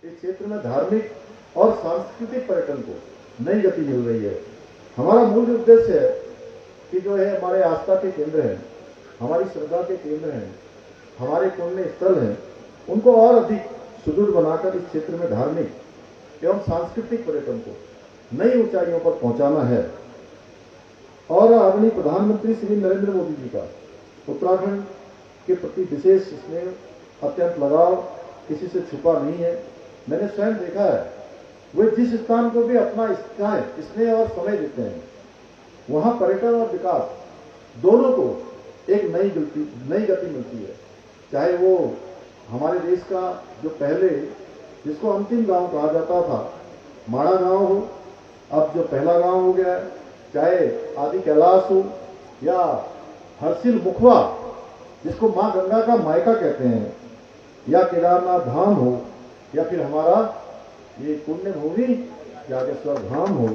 इस क्षेत्र में धार्मिक और सांस्कृतिक पर्यटन को नई गति मिल रही है। हमारा मूल उद्देश्य है कि जो है हमारे आस्था के केंद्र हैं, हमारी श्रद्धा के केंद्र हैं, हमारे पुण्य स्थल हैं, उनको और अधिक सुदृढ़ बनाकर इस क्षेत्र में धार्मिक एवं सांस्कृतिक पर्यटन को नई ऊंचाइयों पर पहुंचाना है। और आदरणीय प्रधानमंत्री श्री नरेंद्र मोदी जी का उत्तराखंड के प्रति विशेष स्नेह, अत्यंत लगाव किसी से छुपा नहीं है। मैंने स्वयं देखा है, वे जिस स्थान को भी अपना स्नेह और समय देते हैं, वहां पर्यटन और विकास दोनों को एक नई गति मिलती है। चाहे वो हमारे देश का जो पहले जिसको अंतिम गांव कहा जाता था माड़ा गांव हो, अब जो पहला गांव हो गया है, चाहे आदि कैलाश हो या हरसिल मुखवा जिसको मां गंगा का मायका कहते हैं, या केदारनाथ धाम हो, या फिर हमारा ये पुण्य भूमि जागेश्वर धाम हो,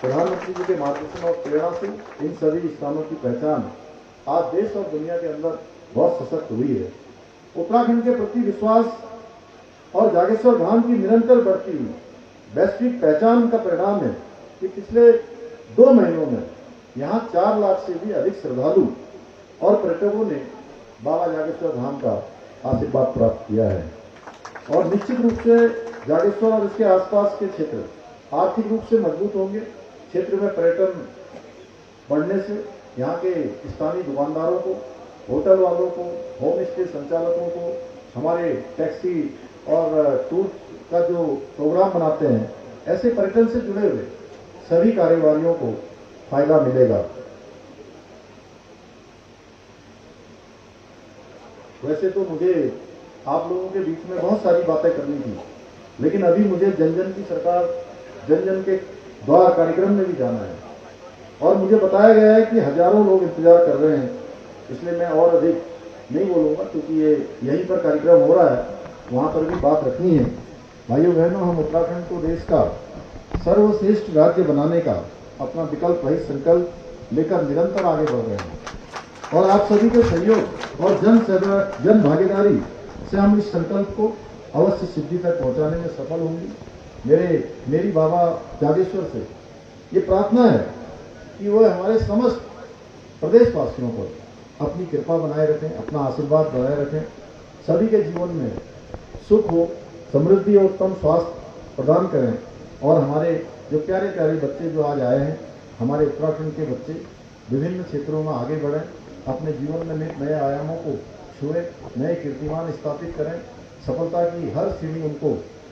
प्रधानमंत्री जी के मार्गदर्शन और प्रेरणा से इन सभी स्थानों की पहचान आज देश और दुनिया के अंदर बहुत सशक्त हुई है। उत्तराखंड के प्रति विश्वास और जागेश्वर धाम की निरंतर बढ़ती हुई वैश्विक पहचान का परिणाम है कि पिछले 2 महीनों में यहाँ 4 लाख से भी अधिक श्रद्धालु और पर्यटकों ने बाबा जागेश्वर धाम का आशीर्वाद प्राप्त किया है। और निश्चित रूप से जागेश्वर और इसके आसपास के क्षेत्र आर्थिक रूप से मजबूत होंगे। क्षेत्र में पर्यटन बढ़ने से यहाँ के स्थानीय दुकानदारों को, होटल वालों को, होम स्टे संचालकों को, हमारे टैक्सी और टूर का जो प्रोग्राम बनाते हैं, ऐसे पर्यटन से जुड़े हुए सभी कारोबारियों को फायदा मिलेगा। वैसे तो मुझे आप लोगों के बीच में बहुत सारी बातें करनी थी, लेकिन अभी मुझे जन जन की सरकार, जन जन के द्वार कार्यक्रम में भी जाना है और मुझे बताया गया है कि हजारों लोग इंतजार कर रहे हैं, इसलिए मैं और अधिक नहीं बोलूँगा क्योंकि ये यहीं पर कार्यक्रम हो रहा है, वहाँ पर भी बात रखनी है। भाइयों बहनों, हम उत्तराखंड को देश का सर्वश्रेष्ठ राज्य बनाने का अपना विकल्प रहित संकल्प लेकर निरंतर आगे बढ़ रहे हैं और आप सभी के सहयोग और जन भागीदारी से हम इस संकल्प को अवश्य सिद्धि तक पहुंचाने में सफल होंगे। मेरी बाबा जागेश्वर से ये प्रार्थना है कि वह हमारे समस्त प्रदेशवासियों पर अपनी कृपा बनाए रखें, अपना आशीर्वाद बनाए रखें, सभी के जीवन में सुख हो, समृद्धि और उत्तम स्वास्थ्य प्रदान करें और हमारे जो प्यारे प्यारे बच्चे जो आज आए हैं, हमारे उत्तराखंड के बच्चे विभिन्न क्षेत्रों में आगे बढ़ें, अपने जीवन में नए आयामों को छुए, नए कीर्तिमान स्थापित करें, सफलता की हर सीढ़ी उनको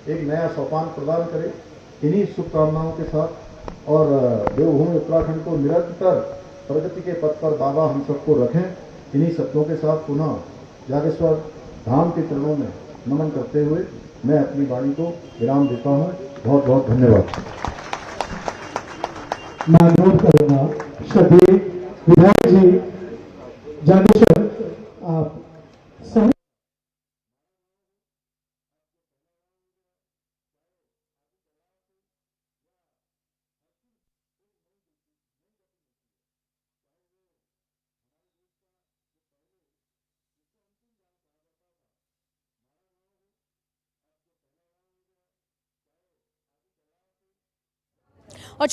एक नया सोपान प्रदान करे। इन्हीं शुभकामनाओं के साथ और देवभूमि उत्तराखंड को निरंतर प्रगति के पथ पर बाबा हम सबको रखें, इन्हीं सपनों के साथ पुनः जागेश्वर धाम के चरणों में नमन करते हुए मैं अपनी वाणी को विराम देता हूँ। बहुत बहुत धन्यवाद। मैं अनुरोध करूंगा श्री विधायक जी जागेश्वर